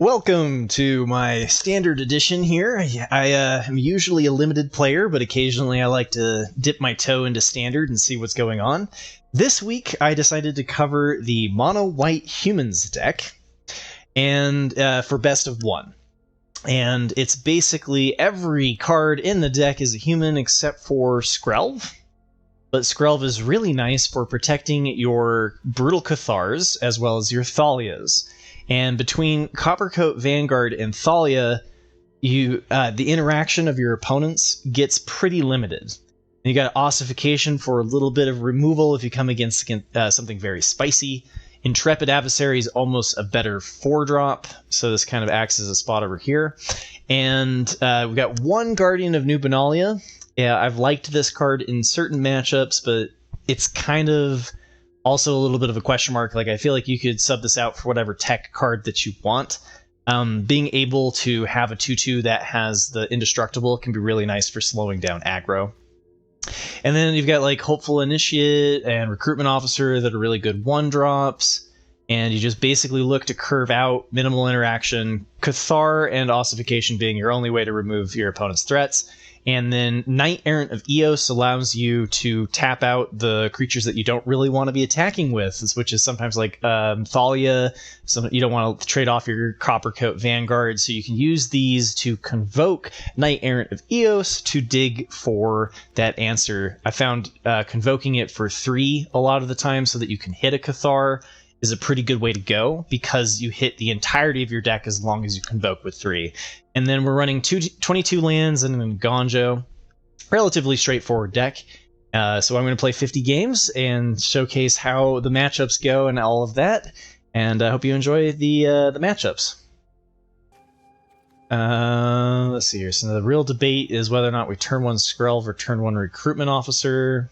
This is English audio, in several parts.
Welcome to my standard edition here. I am usually a limited player, but occasionally I like to dip my toe into standard and see what's going on. This week I decided to cover the mono white humans deck, and for best of one. And it's basically every card in the deck is a human except for Skrelv. But Skrelv is really nice for protecting your Brutal Cathars as well as your Thalias. And between Coppercoat Vanguard and Thalia, the interaction of your opponents gets pretty limited. And you got Ossification for a little bit of removal if you come against something very spicy. Intrepid Adversary is almost a better 4-drop, so this kind of acts as a spot over here. And we've got one Guardian of New Benalia. Yeah, I've liked this card in certain matchups, but it's kind of also a little bit of a question mark. Like, I feel like you could sub this out for whatever tech card that you want. Being able to have a 2/2 that has the Indestructible can be really nice for slowing down aggro. And then you've got like Hopeful Initiate and Recruitment Officer that are really good 1-drops. And you just basically look to curve out minimal interaction, Cathar and Ossification being your only way to remove your opponent's threats. And then Knight Errant of Eos allows you to tap out the creatures that you don't really want to be attacking with, which is sometimes like Thalia. You don't want to trade off your Coppercoat Vanguard, so you can use these to convoke Knight Errant of Eos to dig for that answer. I found convoking it for 3 a lot of the time so that you can hit a Cathar is a pretty good way to go, because you hit the entirety of your deck as long as you convoke with 3. And then we're running 22 lands and an Gonjo. Relatively straightforward deck. So I'm going to play 50 games and showcase how the matchups go and all of that. And I hope you enjoy the matchups. Let's see here. So the real debate is whether or not we turn 1 Skrelv or turn 1 Recruitment Officer.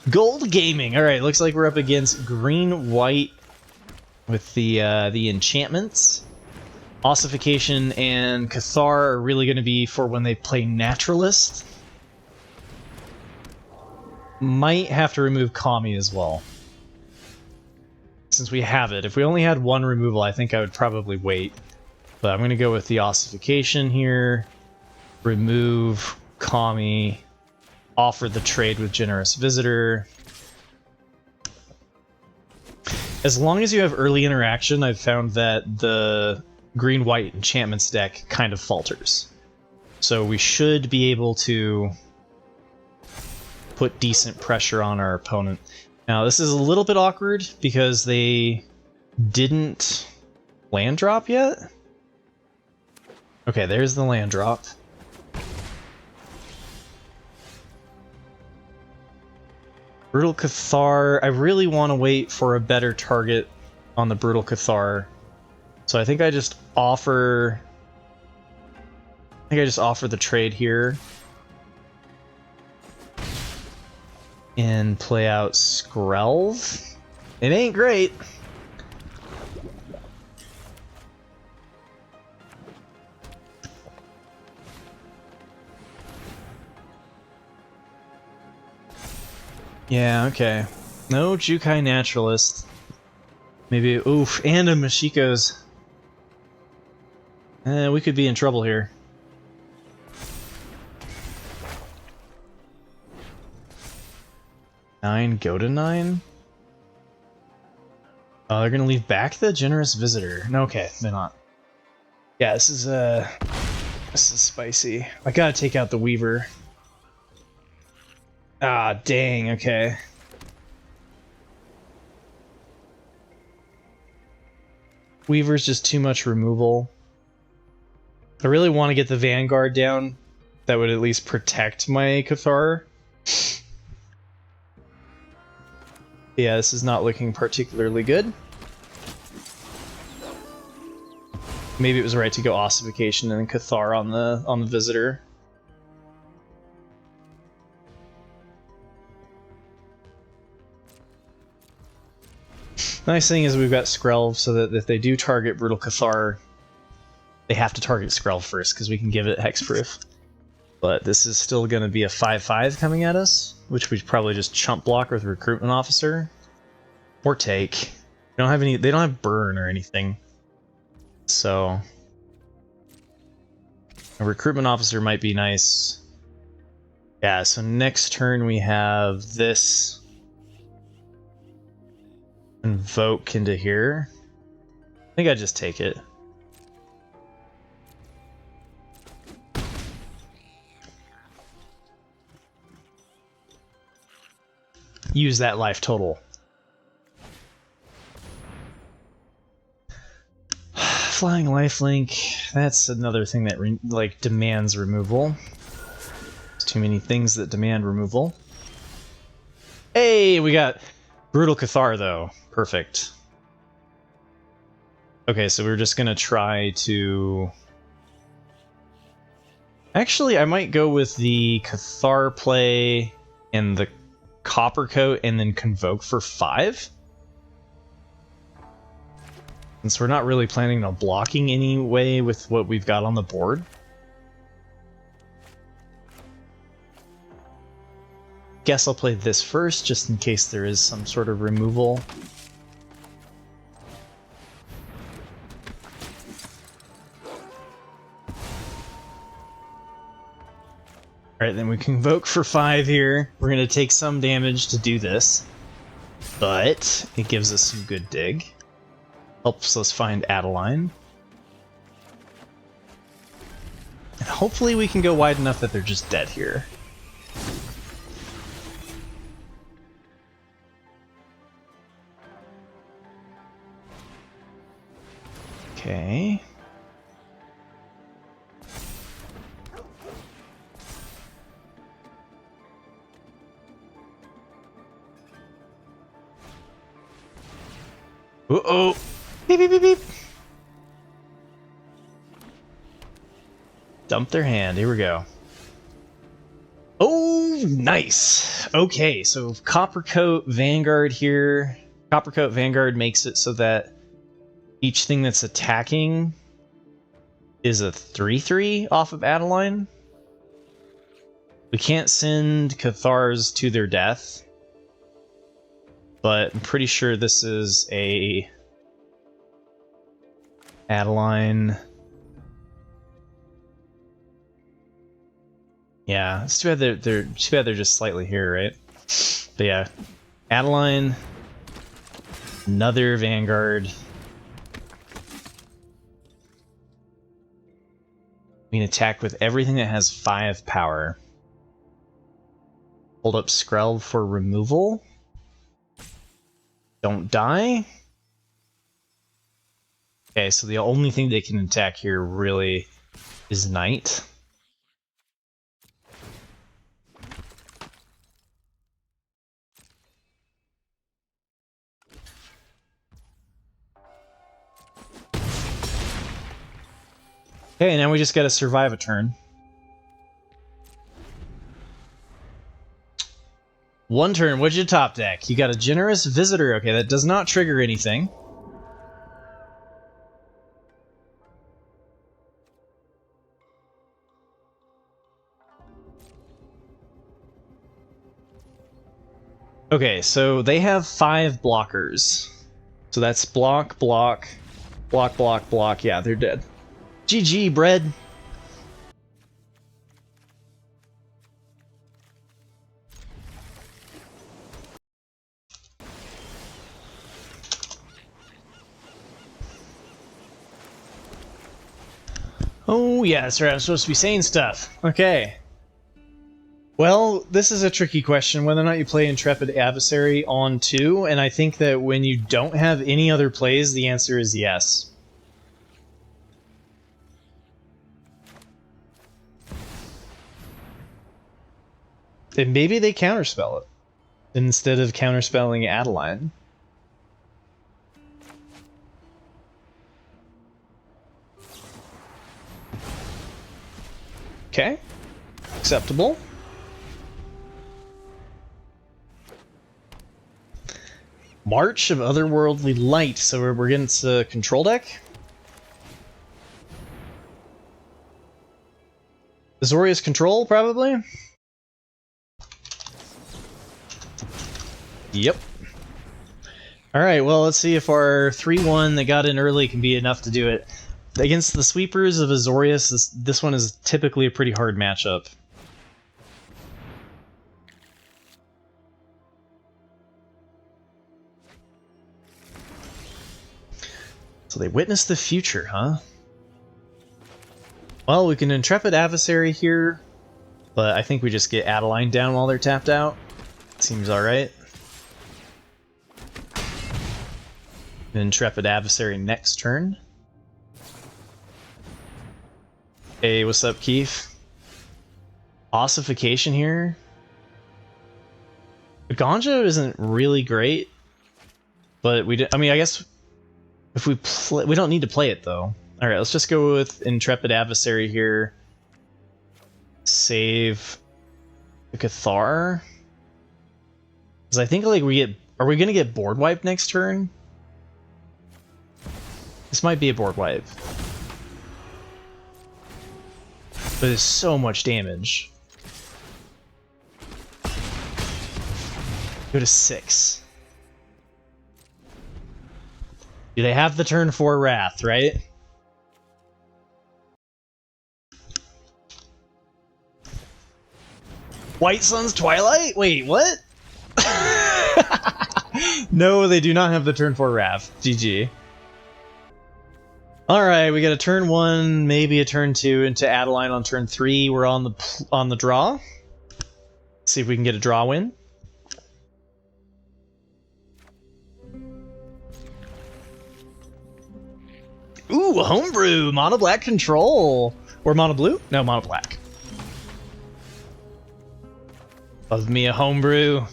Gold Gaming. All right, looks like we're up against green-white with the enchantments. Ossification and Cathar are really going to be for when they play Naturalist. Might have to remove Kami as well, since we have it. If we only had 1 removal, I think I would probably wait. But I'm going to go with the Ossification here. Remove Kami. Offer the trade with Generous Visitor. As long as you have early interaction, I've found that the green-white enchantments deck kind of falters. So we should be able to put decent pressure on our opponent. Now, this is a little bit awkward because they didn't land drop yet. Okay, there's the land drop. Brutal Cathar, I really want to wait for a better target on the Brutal Cathar. So I think I just offer... the trade here. And play out Skrelv. It ain't great. Yeah, okay. No Jukai Naturalist. Maybe, oof, and a Mashiko's. We could be in trouble here. Nine, go to 9? Oh, they're gonna leave back the Generous Visitor. No, okay, they're not. Yeah, this is spicy. I gotta take out the Weaver. Ah, dang, okay. Weaver's just too much removal. I really want to get the Vanguard down. That would at least protect my Cathar. Yeah, this is not looking particularly good. Maybe it was right to go Ossification and Cathar on the Visitor. Nice thing is we've got Skrelv, so that if they do target Brutal Cathar, they have to target Skrelv first, because we can give it Hexproof. But this is still going to be a 5/5 coming at us, which we'd probably just chump block with Recruitment Officer. Or take. don't have any. They don't have burn or anything. So a recruitment officer might be nice. Yeah. So next turn we have this invoke into here. I think I just take it. Use that life total. Flying lifelink, that's another thing that like demands removal. There's too many things that demand removal. Hey, we got Brutal Cathar though. Perfect. Okay, so we're just gonna try to... Actually, I might go with the Cathar play and the Copper Coat and then Convoke for 5. Since we're not really planning on blocking anyway with what we've got on the board. Guess I'll play this first, just in case there is some sort of removal. Alright, then we Convoke for 5 here. We're going to take some damage to do this. But it gives us some good dig. Helps us find Adeline. And hopefully we can go wide enough that they're just dead here. Okay. Uh-oh! Beep, beep, beep, beep! Dump their hand. Here we go. Oh, nice! Okay, so Copper Coat Vanguard here. Copper Coat Vanguard makes it so that each thing that's attacking is a 3/3 off of Adeline. We can't send Cathars to their death. But I'm pretty sure this is a Adeline. Yeah, it's too bad they're just slightly here, right? But yeah, Adeline, another Vanguard. We can attack with everything that has 5 power. Hold up Skrelv for removal. Don't die. Okay, so the only thing they can attack here really is Knight. Okay, now we just gotta survive a turn. One turn, what'd you top deck? You got a Generous Visitor. Okay, that does not trigger anything. Okay, so they have 5 blockers. So that's block, block, block, block, block. Yeah, they're dead. GG, bread. Oh, yeah, that's right. I'm supposed to be saying stuff. Okay. Well, this is a tricky question, whether or not you play Intrepid Adversary on 2, and I think that when you don't have any other plays, the answer is yes. And maybe they counterspell it, instead of counterspelling Adeline. Okay. Acceptable. March of Otherworldly Light, so we're against the control deck. Azorius Control, probably? Yep. Alright, well, let's see if our 3-1 that got in early can be enough to do it. Against the sweepers of Azorius, this one is typically a pretty hard matchup. So they witness the future, huh? Well, we can Intrepid Adversary here, but I think we just get Adeline down while they're tapped out. Seems alright. Intrepid Adversary next turn. Hey, what's up, Keith? Ossification here. Ganja isn't really great, but I mean, I guess if we play, we don't need to play it though. All right, let's just go with Intrepid Adversary here. Save the Cathar. Because I think like are we gonna get board wiped next turn? This might be a board wipe. But it's so much damage. Go to 6. Do they have the turn 4 Wrath, right? White Sun's Twilight? Wait, what? No, they do not have the turn 4 Wrath. GG. Alright, we got a turn 1, maybe a turn 2 into Adeline on turn 3. We're on the draw. See if we can get a draw win. Ooh, homebrew! Mono black control! Or mono blue? No, mono black. Love me a homebrew.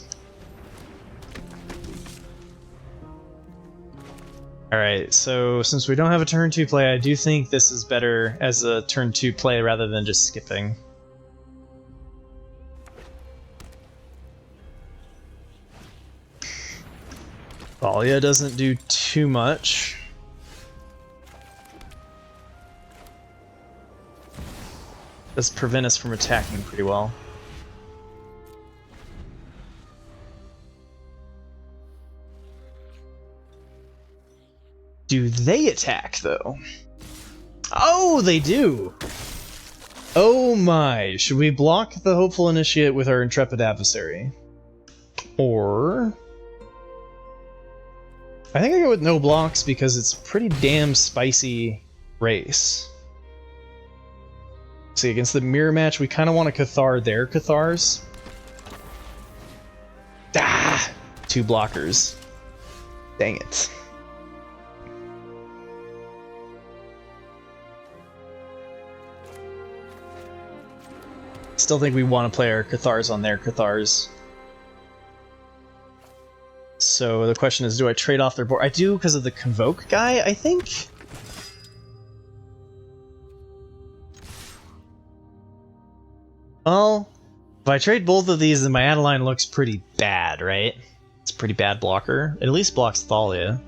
Alright, so since we don't have a turn 2 play, I do think this is better as a turn 2 play rather than just skipping. Thalia doesn't do too much. Does prevent us from attacking pretty well. Do they attack, though? Oh, they do! Oh my, should we block the Hopeful Initiate with our Intrepid Adversary? Or... I think I go with no blocks because it's a pretty damn spicy race. See, against the mirror match, we kind of want to Cathar their Cathars. Ah! 2 blockers. Dang it. Still think we want to play our Cathars on their Cathars. So the question is, do I trade off their board? I do because of the Convoke guy, I think? Well, if I trade both of these, then my Adeline looks pretty bad, right? It's a pretty bad blocker. It at least blocks Thalia.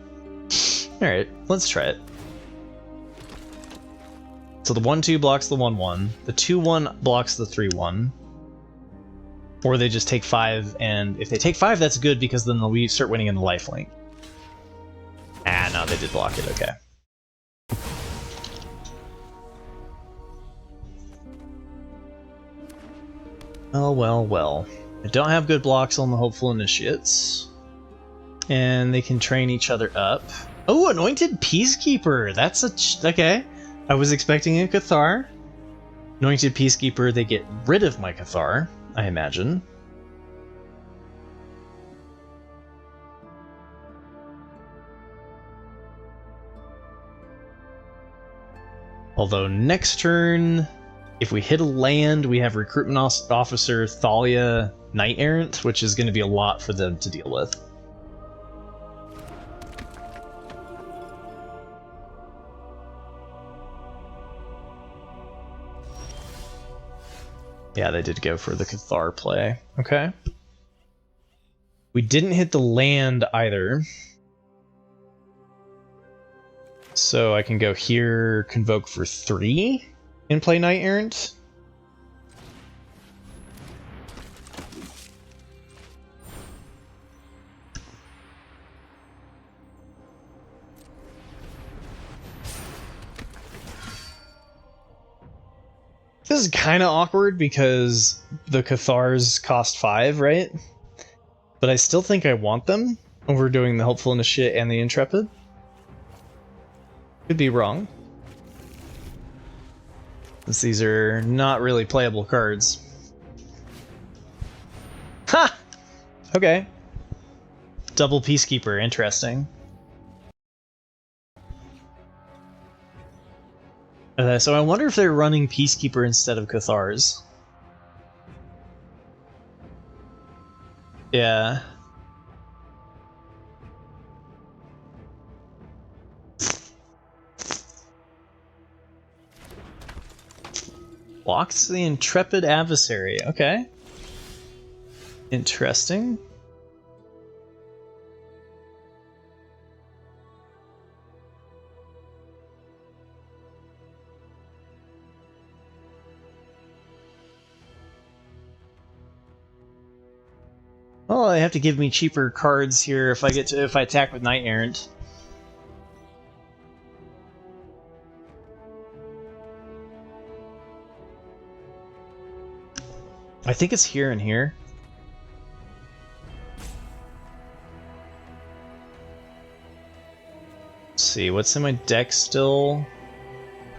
Alright, let's try it. So the 1-2 blocks the 1-1. The 2-1 blocks the 3-1. Or they just take 5, and if they take 5, that's good because then we start winning in the lifelink. Ah, no, they did block it, okay. Well, well, well. I don't have good blocks on the Hopeful Initiates. And they can train each other up. Oh, Anointed Peacekeeper! That's okay. I was expecting a Cathar. Anointed Peacekeeper, they get rid of my Cathar, I imagine. Although next turn, if we hit a land, we have Recruitment Officer Thalia Knight Errant, which is going to be a lot for them to deal with. Yeah, they did go for the Cathar play. Okay. We didn't hit the land either. So I can go here, Convoke for 3, and play Knight Errant. This is kind of awkward because the Cathars cost 5, right? But I still think I want them over doing the Helpful Initiate and the Intrepid. Could be wrong. Since these are not really playable cards. Ha! Okay. Double Peacekeeper, interesting. So I wonder if they're running Peacekeeper instead of Cathars. Yeah. Blocks the Intrepid Adversary. Okay. Interesting. Well, they have to give me cheaper cards here if I attack with Knight Errant. I think it's here and here. Let's see, what's in my deck still?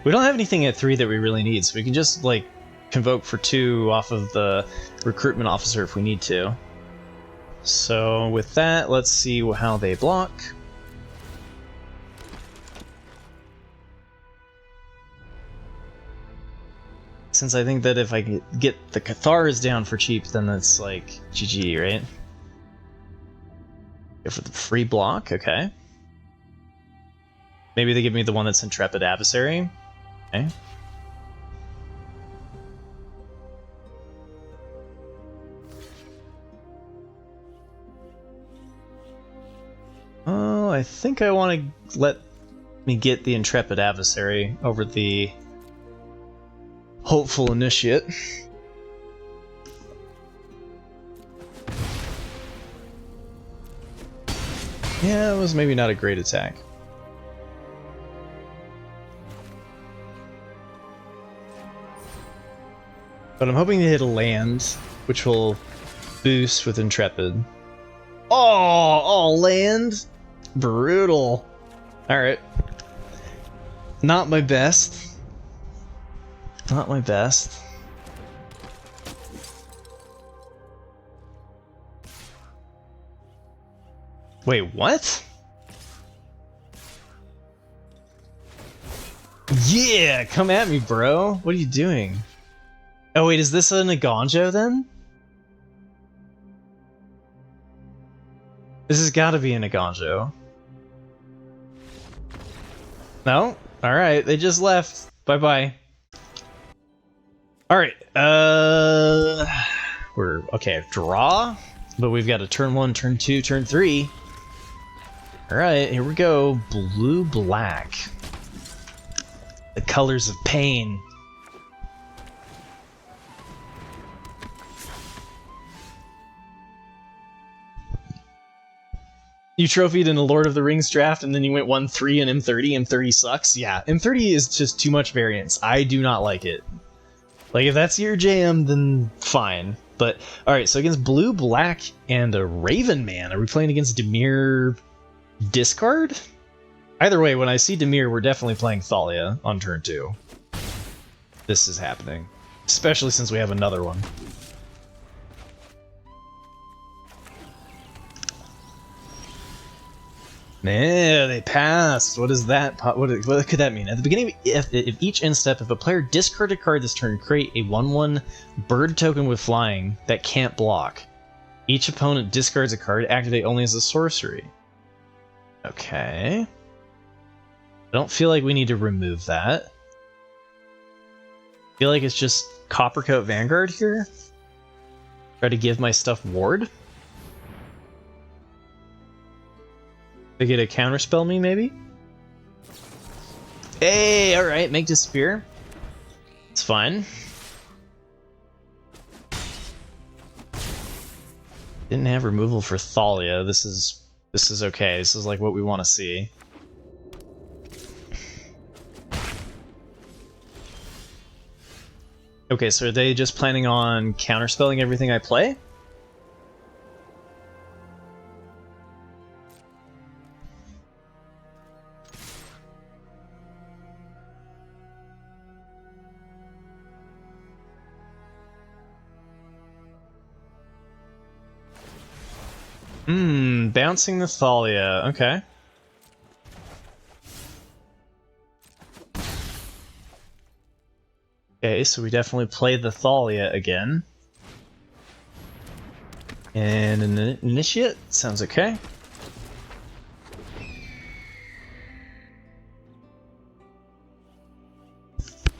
We don't have anything at 3 that we really need, so we can just, like, convoke for 2 off of the Recruitment Officer if we need to. So with that, let's see how they block. Since I think that if I get the Cathars down for cheap, then that's like GG, right? Go for the free block, okay. Maybe they give me the one that's Intrepid Adversary. Okay. Oh, I think I want to let me get the Intrepid Adversary over the Hopeful Initiate. Yeah, it was maybe not a great attack. But I'm hoping to hit a land, which will boost with Intrepid. Oh, land? Brutal. Alright. Not my best. Not my best. Wait, what? Yeah, come at me, bro. What are you doing? Oh wait, is this a Naganjo then? This has got to be a Naganjo. No? Alright, they just left. Bye-bye. Alright, we're, okay, draw, but we've got a turn 1, turn 2, turn 3. Alright, here we go. Blue-black. The colors of pain. You trophied in a Lord of the Rings draft and then you went 1-3 in M30. M30 sucks. Yeah, M30 is just too much variance. I do not like it. Like, if that's your jam, then fine. But, alright, so against blue, black, and a Raven Man, are we playing against Dimir discard? Either way, when I see Dimir, we're definitely playing Thalia on turn 2. This is happening. Especially since we have another one. Yeah, they passed. What is that? What could that mean? At the beginning of each end step, if a player discards a card this turn, create a 1/1 bird token with flying that can't block. Each opponent discards a card, activate only as a sorcery. Okay. I don't feel like we need to remove that. I feel like it's just Coppercoat Vanguard here. Try to give my stuff ward. They get a counterspell me, maybe? Hey, alright, make disappear. It's fine. Didn't have removal for Thalia. This is okay. This is like what we want to see. Okay, so are they just planning on counterspelling everything I play? Bouncing the Thalia, okay. Okay, so we definitely play the Thalia again. And an Initiate, sounds okay.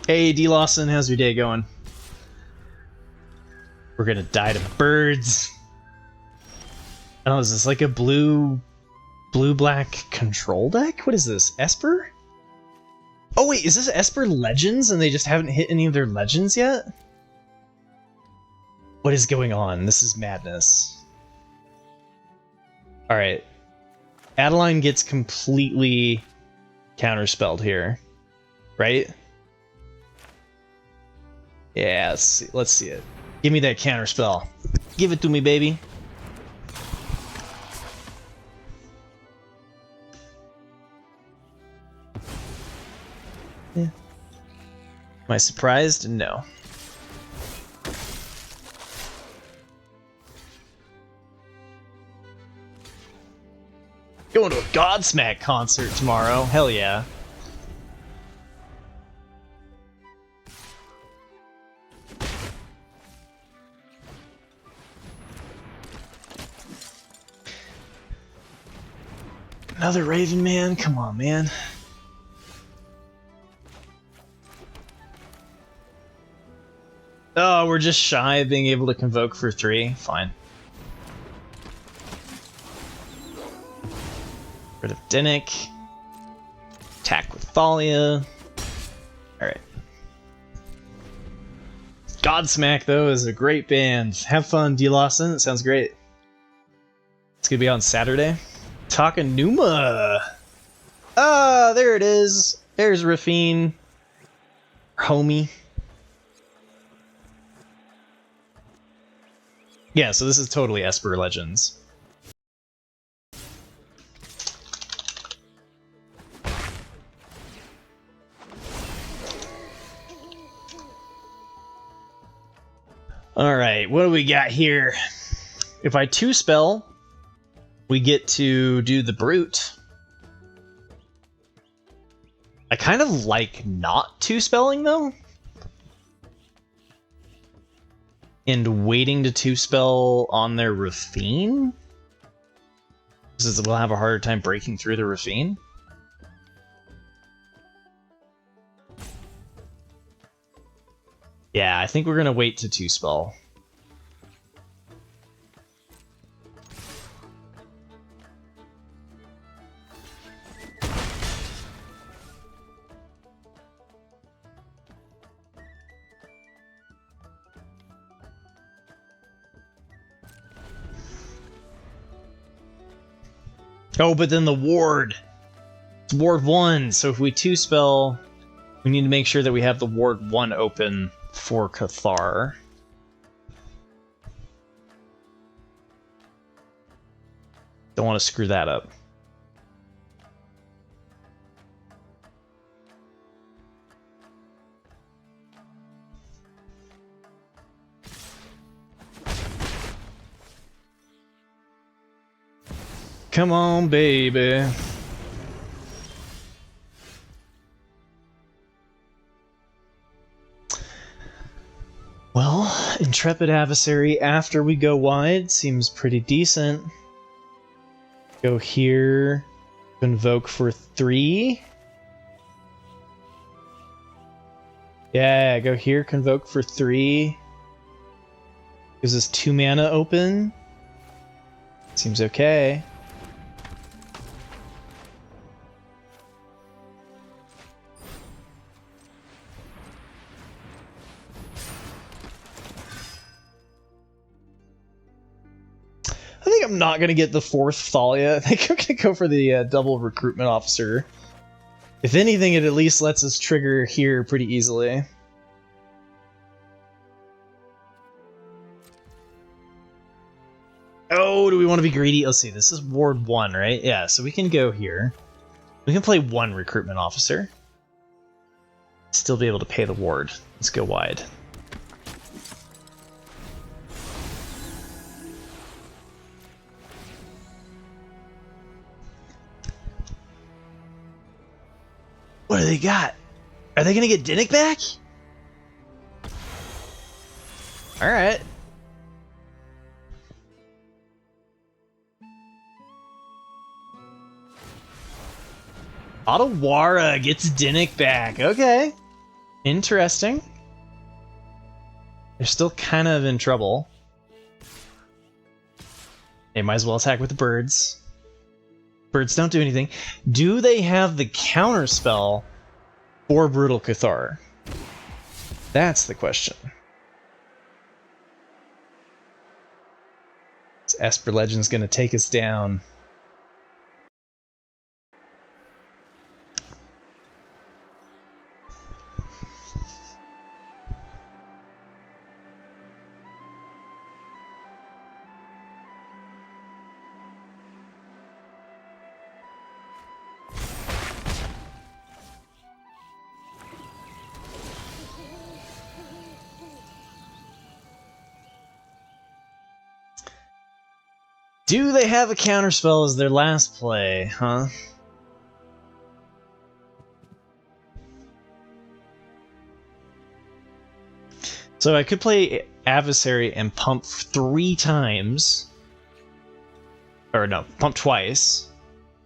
Hey D Lawson, how's your day going? We're gonna die to birds. Oh, is this like a blue-black control deck? What is this? Esper? Oh wait, is this Esper Legends and they just haven't hit any of their legends yet? What is going on? This is madness. Alright. Adeline gets completely counterspelled here. Right? Yeah, let's see it. Give me that counterspell. Give it to me, baby. Yeah. Am I surprised? No. Going to a Godsmack concert tomorrow. Hell yeah. Another Raven Man? Come on, man. Oh, we're just shy of being able to convoke for 3? Fine. Rid of Dinnick. Attack with Thalia. Alright. Godsmack, though, is a great band. Have fun, D. Lawson. It sounds great. It's gonna be on Saturday. Takanuma! Ah, there it is. There's Rafine. Homie. Yeah, so this is totally Esper Legends. Alright, what do we got here? If I 2-spell, we get to do the Brute. I kind of like not 2-spelling, though. And waiting to 2-spell on their Rafine? Because we'll have a harder time breaking through the Rafine. Yeah, I think we're going to wait to 2-spell. Oh, but then the ward. It's ward 1, so if we 2-spell, we need to make sure that we have the ward 1 open for Cathar. Don't want to screw that up. Come on, baby. Well, Intrepid Adversary after we go wide seems pretty decent. Go here, convoke for 3. Yeah, go here, convoke for 3. Gives us 2 mana open. Seems okay. I think I'm not going to get the 4th Thalia. I think I'm going to go for the double recruitment officer. If anything, it at least lets us trigger here pretty easily. Oh, do we want to be greedy? Let's see, this is Ward 1, right? Yeah, so we can go here. We can play 1 recruitment officer. Still be able to pay the ward. Let's go wide. What do they got? Are they going to get Dinnick back? Alright. Otawara gets Dinnick back. Okay. Interesting. They're still kind of in trouble. They might as well attack with the birds. Birds don't do anything. Do they have the counterspell for Brutal Cathar? That's the question. Is Esper Legends going to take us down? Do they have a counterspell as their last play, huh? So I could play Adversary and pump 3 times. Or no, pump twice.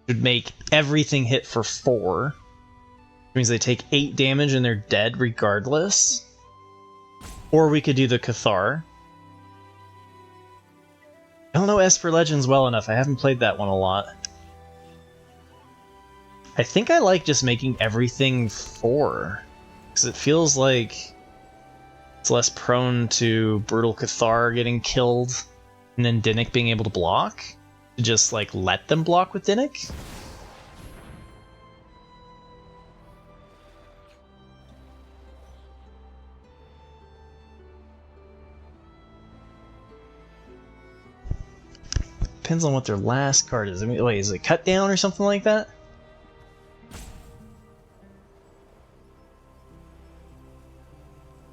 Would make everything hit for 4. Which means they take 8 damage and they're dead regardless. Or we could do the Cathar. I don't know Esper Legends well enough. I haven't played that one a lot. I think I like just making everything 4. Because it feels like it's less prone to Brutal Cathar getting killed and then Dinnick being able to block. To just like let them block with Dinnick. Depends on what their last card is. I mean, wait, is it cut down or something like that?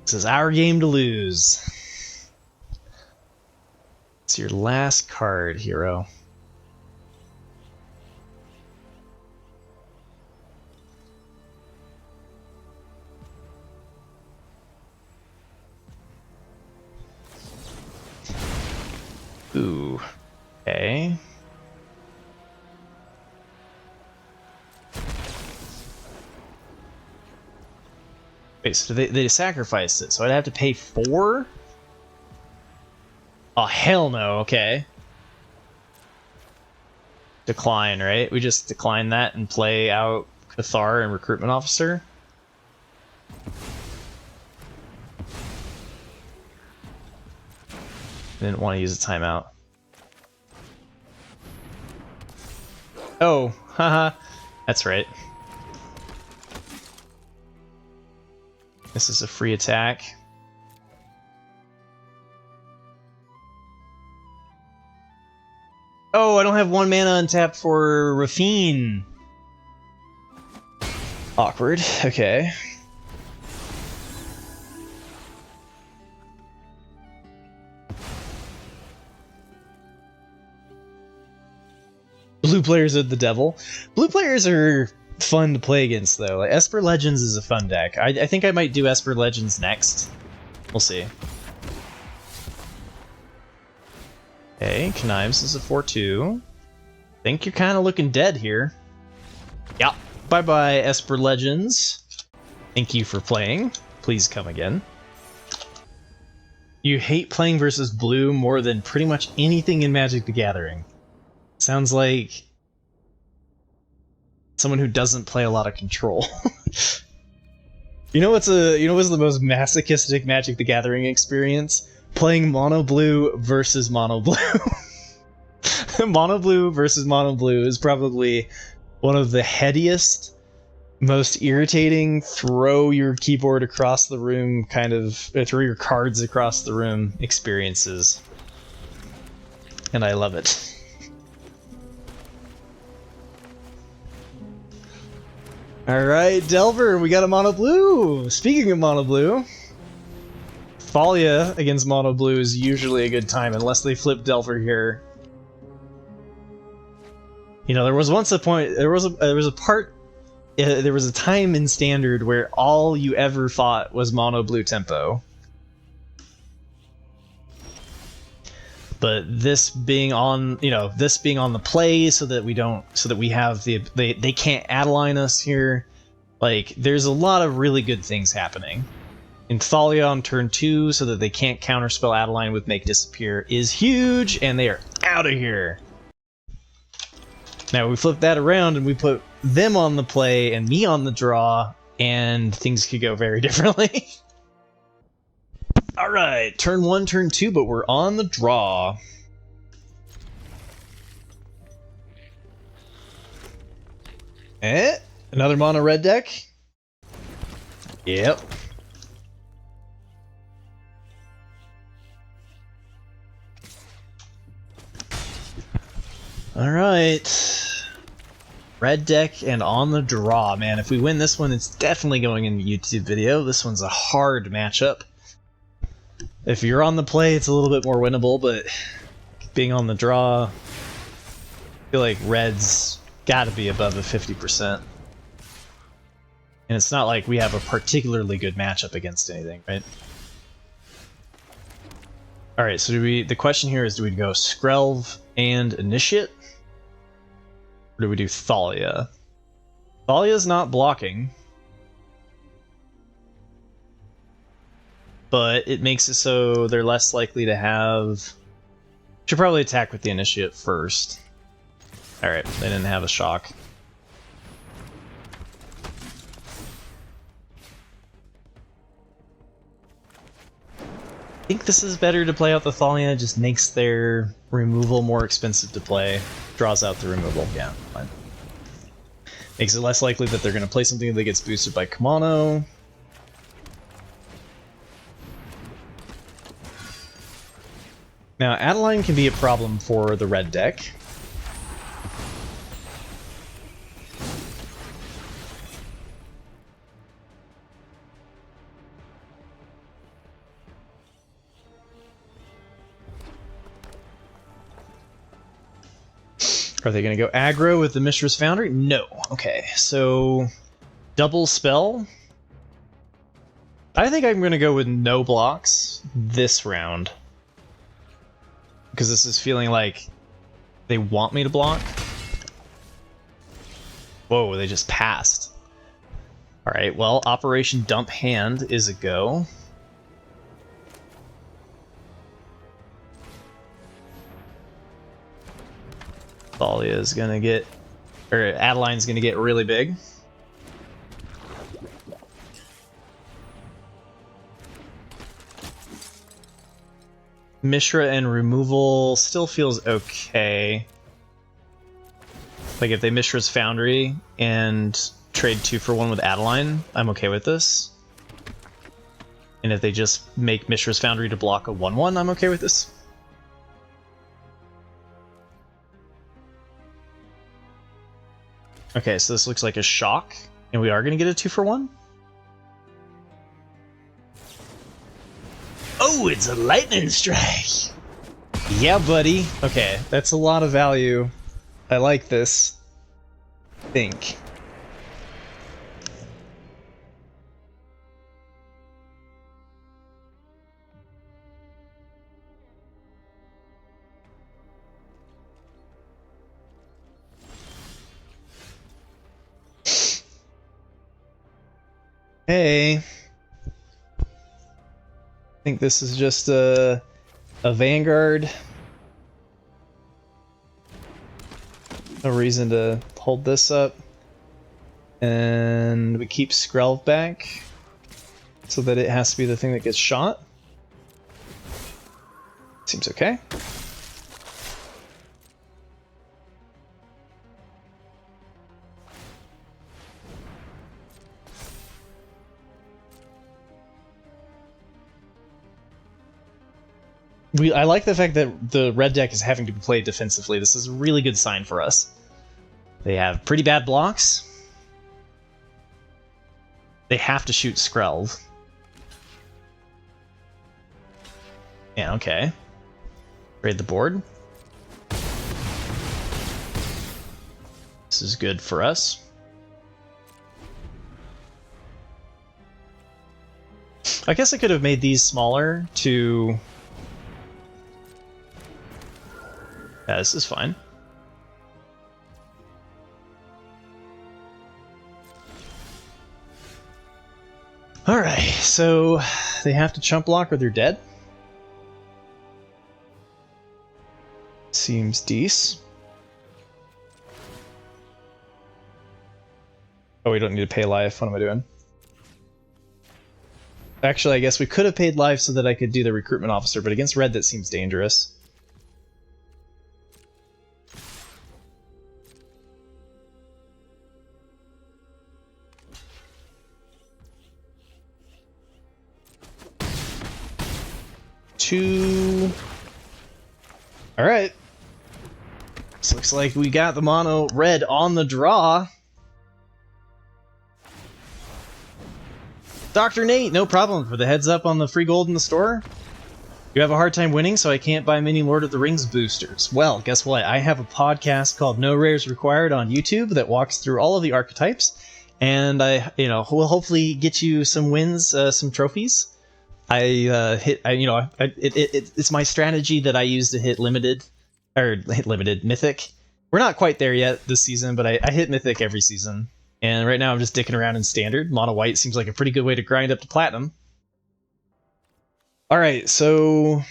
This is our game to lose. It's your last card, hero. Ooh. Okay. Wait, so they sacrificed it, so I'd have to pay 4? Oh, hell no, okay. Decline, right? We just decline that and play out Cathar and Recruitment Officer? Didn't want to use a timeout. Oh, haha, that's right. This is a free attack. Oh, I don't have 1 mana untapped for Rafine. Awkward, okay. Blue players are the devil. Blue players are fun to play against, though. Like, Esper Legends is a fun deck. I think I might do Esper Legends next. We'll see. Okay, Knives is a 4-2. Think you're kind of looking dead here. Yeah. Bye-bye, Esper Legends. Thank you for playing. Please come again. You hate playing versus blue more than pretty much anything in Magic the Gathering. Sounds like someone who doesn't play a lot of Control. You know what's the most masochistic Magic the Gathering experience? Playing mono blue versus mono blue. Mono blue versus mono blue is probably one of the headiest, most irritating, throw your keyboard across the room kind of, throw your cards across the room experiences. and I love it. Alright, Delver, we got a mono blue! Speaking of mono blue, Thalia against mono blue is usually a good time, unless they flip Delver here. You know, there was once a point, there was a time in Standard where all you ever fought was mono blue tempo. But this being on, this being on the play so that we have they can't add-line us here. Like, there's a lot of really good things happening. In Thalia on turn 2 so that they can't counterspell add-line with Make Disappear is huge, and they are out of here. Now we flip that around and we put them on the play and me on the draw, and things could go very differently. Alright, turn 1, turn 2, but we're on the draw. Another mono red deck? Yep. Alright. Red deck and on the draw. Man, if we win this one, it's definitely going in the YouTube video. This one's a hard matchup. If you're on the play, it's a little bit more winnable, but being on the draw, I feel like red's gotta be above a 50%. And it's not like we have a particularly good matchup against anything, right? Alright, so the question here is, do we go Skrelv and Initiate? Or do we do Thalia? Thalia's not blocking, but it makes it so they're less likely to have... Should probably attack with the Initiate first. Alright, they didn't have a shock. I think this is better to play out the Thalia, it just makes their removal more expensive to play. Draws out the removal, yeah, fine. Makes it less likely that they're going to play something that gets boosted by Kamano. Now, Adeline can be a problem for the red deck. Are they going to go aggro with the Mishra's Foundry? No. Okay, so double spell. I think I'm going to go with no blocks this round. Because this is feeling like they want me to block. Whoa, they just passed. Alright, well, Operation Dump Hand is a go. Thalia is gonna get, or Adeline's gonna get really big. Mishra and removal still feels okay. Like if they Mishra's Foundry and trade 2 for 1 with Adeline, I'm okay with this. And if they just make Mishra's Foundry to block a 1/1, I'm okay with this. Okay, so this looks like a shock, and we are going to get a 2 for 1. Oh, it's a lightning strike! Yeah, buddy. Okay, that's a lot of value. I like this. Think. Hey. I think this is just a Vanguard. No reason to hold this up. And we keep Skrelv back so that it has to be the thing that gets shot. Seems okay. I like the fact that the red deck is having to be played defensively. This is a really good sign for us. They have pretty bad blocks. They have to shoot Skrelv. Yeah, okay. Trade the board. This is good for us. I guess I could have made these smaller to... Yeah, this is fine. Alright, so they have to chump block or they're dead. Seems decent. Oh, we don't need to pay life. What am I doing? Actually, I guess we could have paid life so that I could do the recruitment officer, but against red that seems dangerous. Two. Alright. This looks like we got the mono red on the draw. Dr. Nate, no problem for the heads up on the free gold in the store. You have a hard time winning, so I can't buy many Lord of the Rings boosters. Well, guess what? I have a podcast called No Rares Required on YouTube that walks through all of the archetypes, and will hopefully get you some wins, some trophies. It's my strategy that I use to hit limited mythic. We're not quite there yet this season, but I hit mythic every season. And right now I'm just dicking around in standard. Mono white seems like a pretty good way to grind up to platinum. Alright, so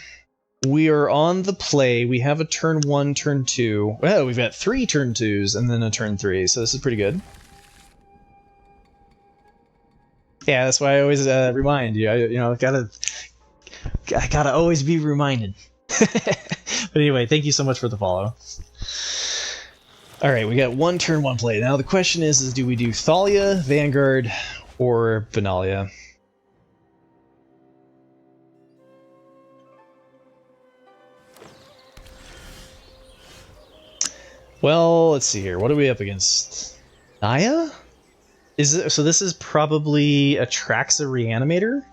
we are on the play. We have a turn 1, turn 2. Well, we've got 3 turn 2s and then a turn 3, so this is pretty good. Yeah, that's why I always remind you. I gotta always be reminded. But anyway, thank you so much for the follow. Alright, we got 1 turn 1 play. Now the question is do we do Thalia, Vanguard, or Benalia? Well, let's see here. What are we up against? Naya? So this is probably Atraxa Reanimator?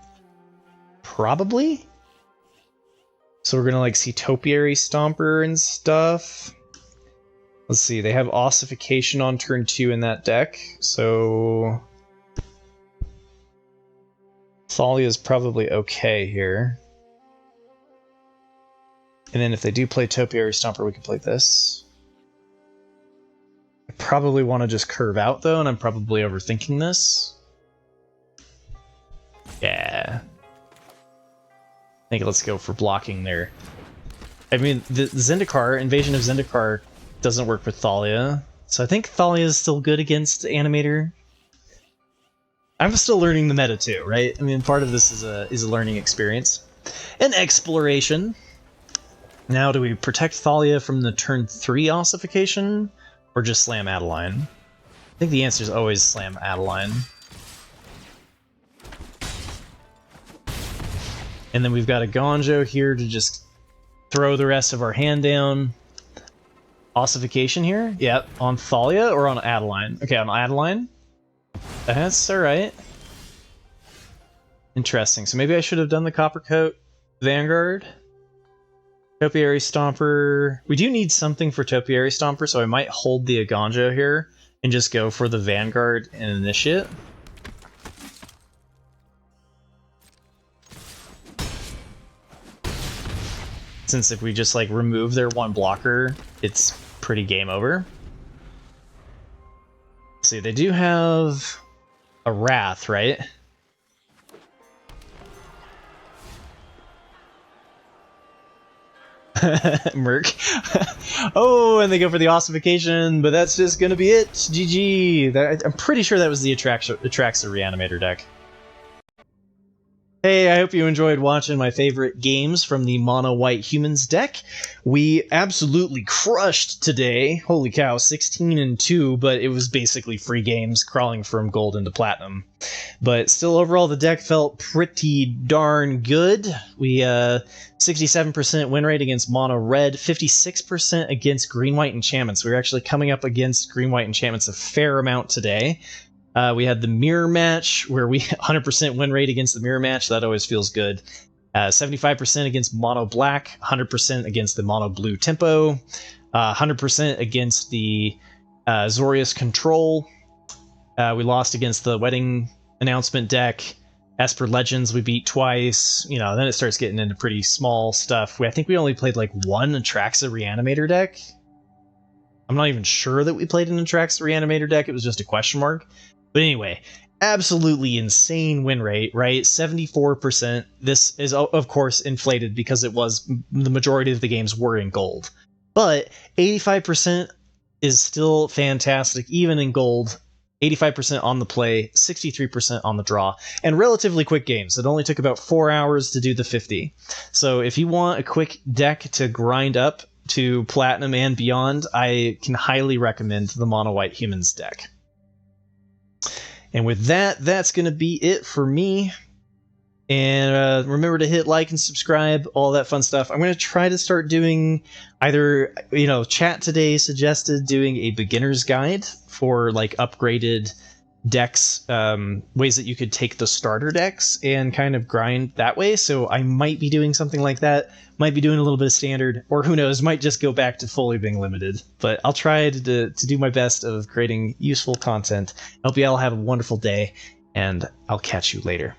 Probably? So we're gonna see Topiary Stomper and stuff. Let's see, they have Ossification on turn 2 in that deck, so... Thalia is probably okay here. And then if they do play Topiary Stomper, we can play this. I probably want to just curve out, though, and I'm probably overthinking this. Yeah. I think let's go for blocking there. I mean, the Zendikar, Invasion of Zendikar, doesn't work with Thalia, so I think Thalia is still good against Animator. I'm still learning the meta too, right? I mean, part of this is a learning experience. And exploration. Now, do we protect Thalia from the turn 3 ossification, or just slam Adeline? I think the answer is always slam Adeline. And then we've got a Gonjo here to just throw the rest of our hand down. Ossification here? Yep. On Thalia or on Adeline? Okay, on Adeline. That's alright. Interesting. So maybe I should have done the Copper Coat Vanguard. Topiary Stomper. We do need something for Topiary Stomper, so I might hold the Agonjo here and just go for the Vanguard and Initiate. Since if we just remove their 1 blocker, it's pretty game over. Let's see, they do have a Wrath, right? Merc. Oh, and they go for the ossification, but that's just gonna be it. GG. I'm pretty sure that was the Atraxa Reanimator deck. Hey, I hope you enjoyed watching my favorite games from the Mono White Humans deck. We absolutely crushed today. Holy cow, 16-2, but it was basically free games crawling from gold into platinum. But still, overall, the deck felt pretty darn good. We 67% win rate against Mono Red, 56% against Green White Enchantments. We were actually coming up against Green White Enchantments a fair amount today. We had the mirror match where we 100% win rate against the mirror match. That always feels good. 75% against mono black, 100% against the mono blue tempo, 100% against the Azorius Control. We lost against the wedding announcement deck. Esper Legends we beat twice. You know, then it starts getting into pretty small stuff. I think we only played like one Atraxa Reanimator deck. I'm not even sure that we played an Atraxa Reanimator deck. It was just a question mark. But anyway, absolutely insane win rate, right? 74%. This is, of course, inflated because it was the majority of the games were in gold. But 85% is still fantastic, even in gold. 85% on the play, 63% on the draw, and relatively quick games. It only took about 4 hours to do the 50. So if you want a quick deck to grind up to platinum and beyond, I can highly recommend the Mono White Humans deck. And with that, that's going to be it for me. And remember to hit like and subscribe, all that fun stuff. I'm going to try to start doing either, chat today suggested doing a beginner's guide for like upgraded decks, ways that you could take the starter decks and kind of grind that way. So I might be doing something like that. Might be doing a little bit of standard, or who knows, might just go back to fully being limited. But I'll try to do my best of creating useful content. I hope you all have a wonderful day, and I'll catch you later.